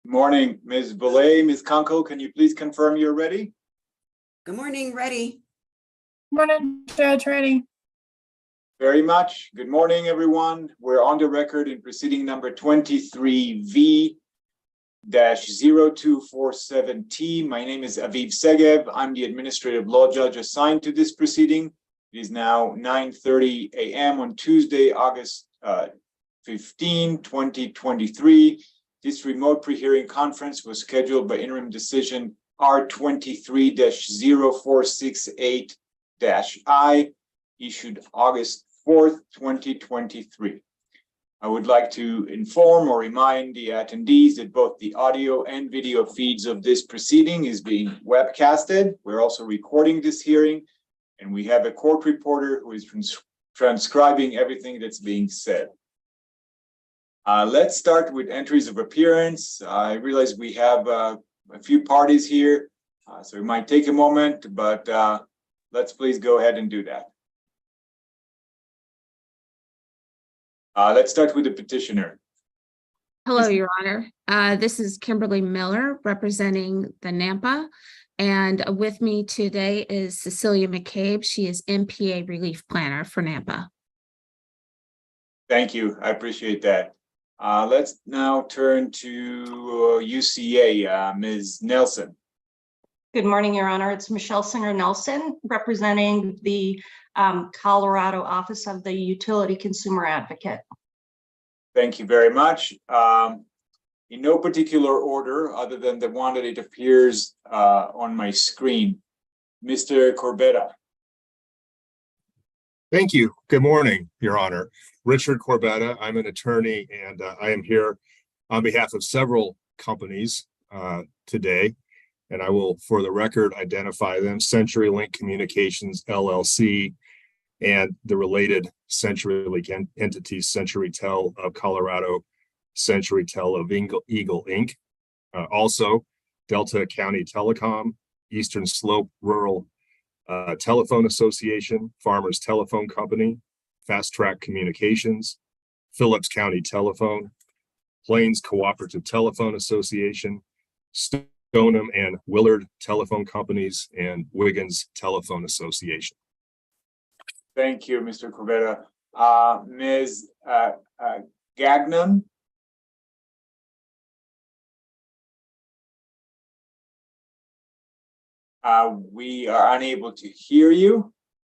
Morning, Ms. Belay. Ms. Kunkel, can you please confirm you're ready? Good morning, ready. Morning, Judge, ready. Very much. Good morning, everyone. We're on the record in proceeding number 23V-0247T. My name is Aviv Segev. I'm the administrative law judge assigned to this proceeding. It is now 9:30 a.m. on Tuesday, August 15, 2023. This remote pre-hearing conference was scheduled by interim decision R23-0468-I, issued August 4th, 2023. I would like to inform or remind the attendees that both the audio and video feeds of this proceeding is being webcasted. We're also recording this hearing, and we have a court reporter who is transcribing everything that's being said. Let's start with entries of appearance. I realize we have a few parties here, so it might take a moment, but let's please go ahead and do that. Let's start with the petitioner. Hello, Your Honor. This is Kimberly Miller representing the NANPA. And with me today is Cecilia McCabe. She is NPA relief planner for NANPA. Thank you. I appreciate that. Let's now turn to UCA, Ms. Nelson. Good morning, Your Honor. It's Michelle Singer-Nelson representing the Colorado Office of the Utility Consumer Advocate. Thank you very much. In no particular order, other than the one that it appears on my screen, Mr. Corbetta. Thank you. Good morning, Your Honor. Richard Corbetta. I'm an attorney, and I am here on behalf of several companies today, and I will, for the record, identify them: CenturyLink Communications, LLC, and the related CenturyLink entities, CenturyTel of Colorado, CenturyTel of Eagle, Inc. Also, Delta County Telecom, Eastern Slope Rural Telephone Association, Farmers Telephone Company, Fast Track Communications, Phillips County Telephone, Plains Cooperative Telephone Association, Stoneham and Willard Telephone Companies, and Wiggins Telephone Association. Thank you, Mr. Corbetta. Ms. Gagnon. We are unable to hear you.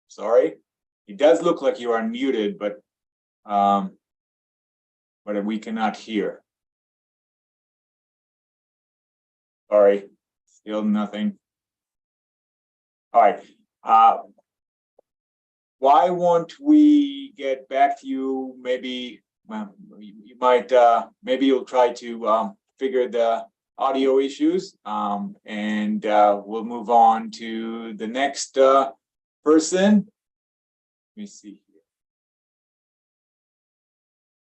Sorry. It does look like you are unmuted, but we cannot hear. Sorry, still nothing. All right. Why won't we get back to you? Maybe you might. Maybe you'll try to figure the audio issues, and we'll move on to the next person. Let me see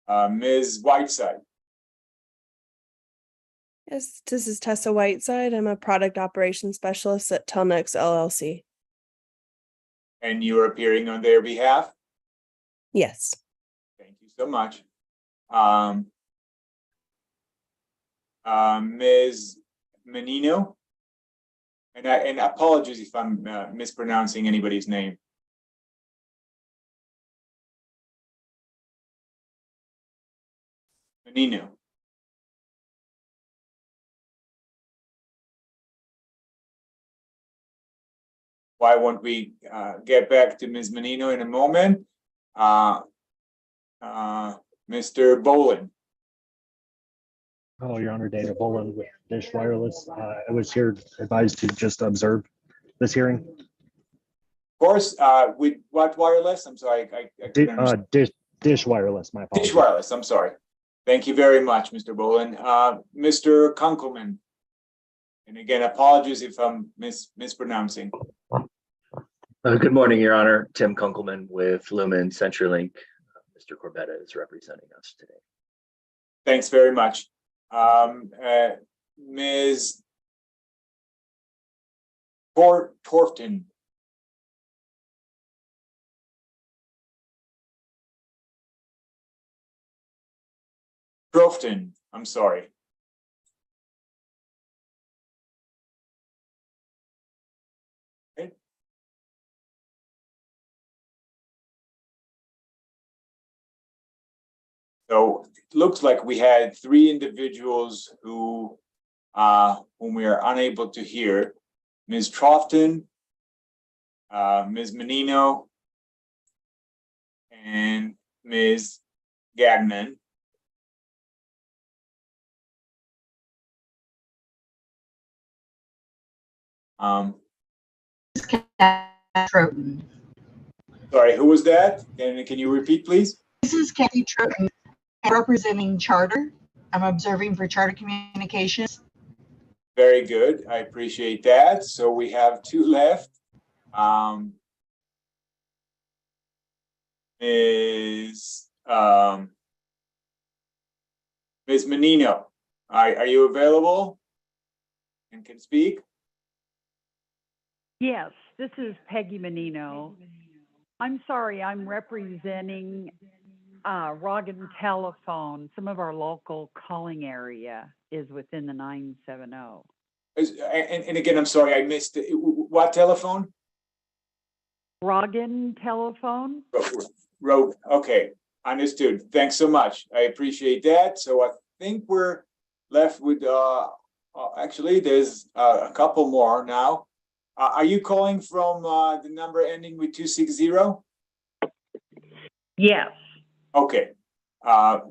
here. Ms. Whiteside. Yes, this is Tessa Whiteside. I'm a product operations specialist at Telnex LLC. And you're appearing on their behalf? Yes. Thank you so much. Ms. Menino. And apologies if I'm mispronouncing anybody's name. Menino. Why won't we get back to Ms. Menino in a moment? Mr. Boland. Hello, Your Honor. Daniel Boland with Dish Wireless. I was here advised to just observe this hearing. Of course, with what wireless? I'm sorry, I couldn't understand. Dish Wireless, my apologies. Dish Wireless, I'm sorry. Thank you very much, Mr. Boland. Mr. Kunkelman. And again, apologies if I'm mispronouncing. Good morning, Your Honor. Tim Kunkelman with Lumen CenturyLink. Mr. Corbetta is representing us today. Thanks very much. Ms. Torfton. Crofton, I'm sorry. Okay. So it looks like we had three individuals whom we are unable to hear. Ms. Crofton, Ms. Menino, and Ms. Gagnon. Troughton. Sorry, who was that? Can you repeat, please? This is Kathy Troughton, representing Charter. I'm observing for Charter Communications. Very good. I appreciate that. So we have two left. Ms. Menino, are you available and can speak? Yes, this is Peggy Menino. I'm sorry, I'm representing Roggen Telephone. Some of our local calling area is within the 970. And again, I'm sorry, I missed it. What telephone? Roggen Telephone? Road. Okay, understood. Thanks so much. I appreciate that. So I think we're left with, actually, there's a couple more now. Are you calling from the number ending with 260? Yes. Okay,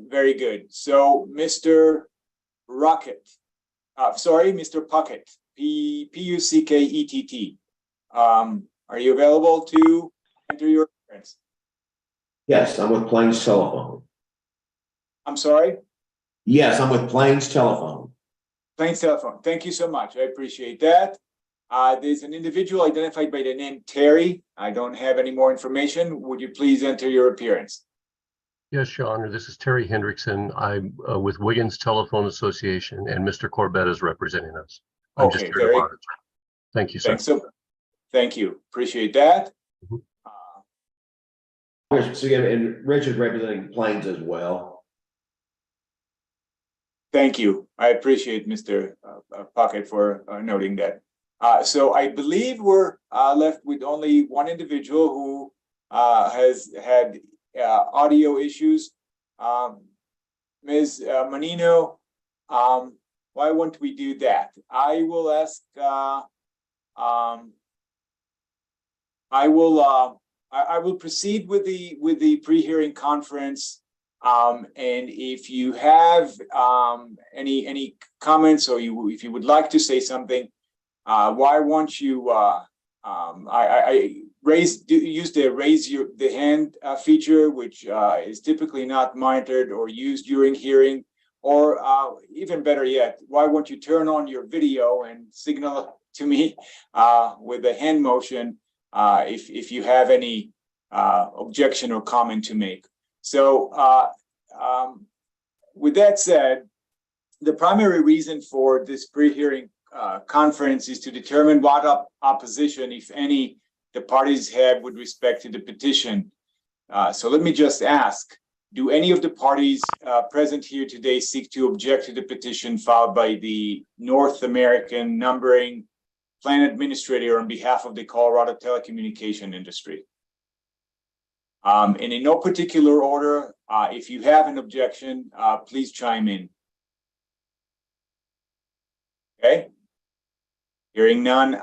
very good. So Mr. Rocket, sorry, Mr. Puckett, P-U-C-K-E-T-T. Are you available to enter your appearance? Yes, I'm with Plains Telephone. I'm sorry? Yes, I'm with Plains Telephone. Plains Telephone. Thank you so much. I appreciate that. There's an individual identified by the name Terry. I don't have any more information. Would you please enter your appearance? Yes, Your Honor. This is Terry Hendrickson. I'm with Wiggins Telephone Association, and Mr. Corbett is representing us. I'm just here to monitor. Thank you, sir. Thanks so. Thank you. Appreciate that. And Richard representing Plains as well. Thank you. I appreciate Mr. Puckett for noting that. So I believe we're left with only one individual who has had audio issues. Ms. Menino, why won't we do that? I will ask, I will proceed with the pre-hearing conference. And if you have any comments, or if you would like to say something, why won't you I use the raise the hand feature, which is typically not monitored or used during hearing, or even better yet, why won't you turn on your video and signal to me with a hand motion if you have any objection or comment to make. So with that said, the primary reason for this pre-hearing conference is to determine what opposition, if any, the parties have with respect to the petition. So let me just ask, do any of the parties present here today seek to object to the petition filed by the North American Numbering Plan Administrator on behalf of the Colorado telecommunication industry? And in no particular order, if you have an objection, please chime in. Okay. Hearing none.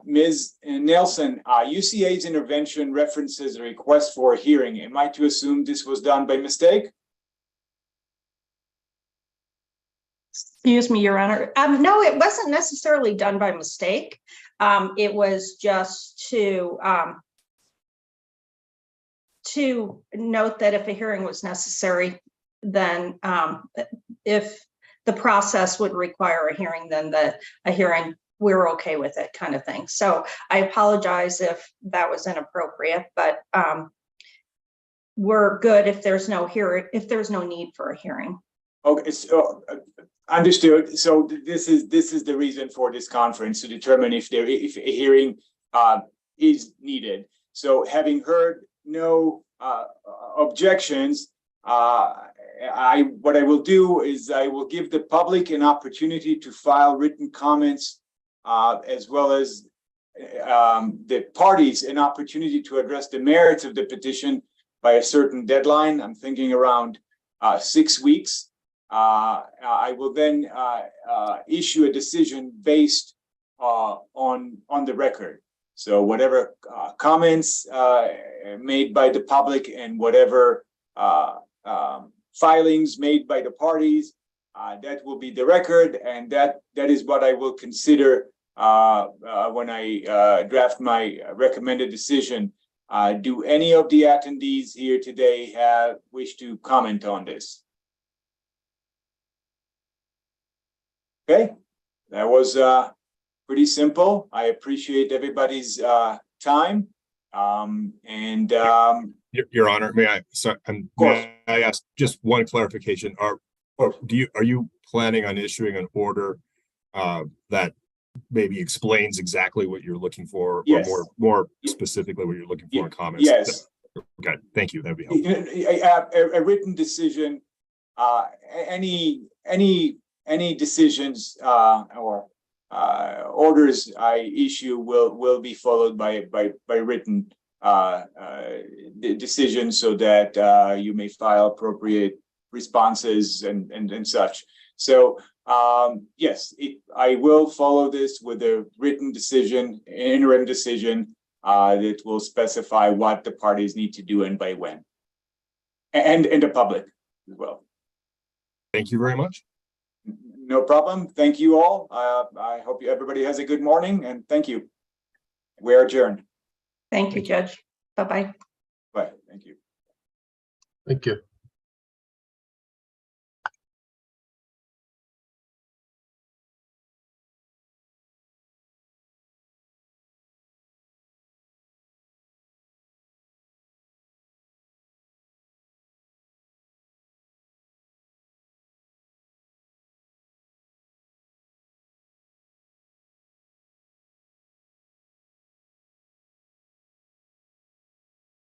Ms. Nelson, UCA's intervention references a request for a hearing. Am I to assume this was done by mistake? Excuse me, Your Honor. No, it wasn't necessarily done by mistake. It was just to note that if a hearing was necessary, then if the process would require a hearing, then a hearing, we're okay with it, kind of thing. So I apologize if that was inappropriate, but we're good if there's no need for a hearing. Okay, so understood. So this is the reason for this conference, to determine if a hearing is needed. So having heard no objections, what I will do is I will give the public an opportunity to file written comments, as well as the parties an opportunity to address the merits of the petition by a certain deadline. I'm thinking around 6 weeks. I will then issue a decision based on the record. So whatever comments made by the public and whatever filings made by the parties, that will be the record, and that is what I will consider when I draft my recommended decision. Do any of the attendees here today wish to comment on this? Okay, that was pretty simple. I appreciate everybody's time. Your Honor, may I ask just one clarification? Are you planning on issuing an order that maybe explains exactly what you're looking for, yes, or more specifically what you're looking for in comments? Yes. Okay, thank you. That'd be helpful. A written decision, any decisions or orders I issue will be followed by written decision, so that you may file appropriate responses and such. So yes, I will follow this with a written decision, interim decision that will specify what the parties need to do and by when, and the public as well. Thank you very much. No problem. Thank you all. I hope everybody has a good morning, and thank you. We are adjourned. Thank you, Judge. Bye-bye. Bye. Thank you. Thank you.